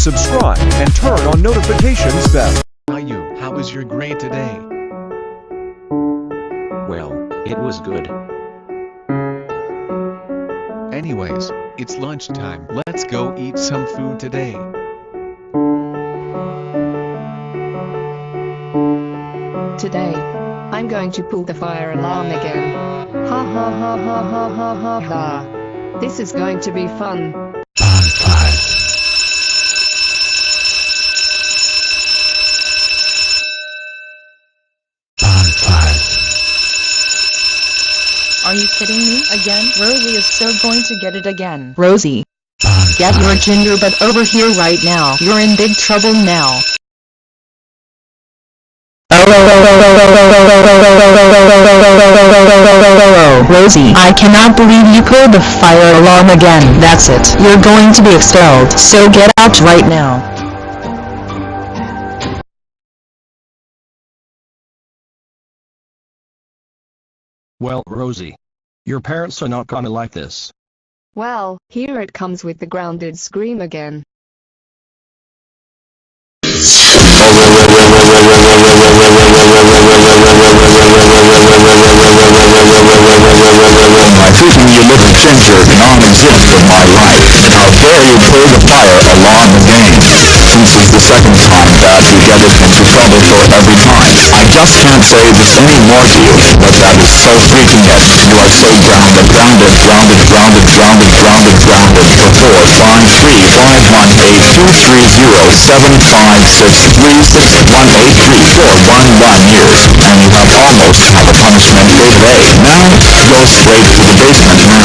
subscribe and turn on notifications bell. Hi you, how was your grade today? Well, it was good. Anyways, it's lunchtime. Let's go eat some food today. Today, I'm going to pull the fire alarm again. Ha ha ha ha ha ha ha ha. This is going to be fun. Are you kidding me again? Rosie is so going to get it again. Rosie, get your ginger butt over here right now. You're in big trouble now. Rosie, I cannot believe you pulled the fire alarm again. That's it. You're going to be expelled. So get out right now. Well, Rosie, your parents are not gonna like this. Well, here it comes with the grounded scream again. My treating you little ginger non-exist of my life. How dare you pull the fire alarm again? This is the second time that you get us into trouble for every time. I just can't say this anymore to you, but that is so freaking it. You are so grounded for 4, 5, 3, 5, 1, 8, 2, 3, 0, 7, 5, 6, 3, 6, 1, 8, 3, 4, 1 years, and you have almost have a punishment day today. Now, go straight to the basement now.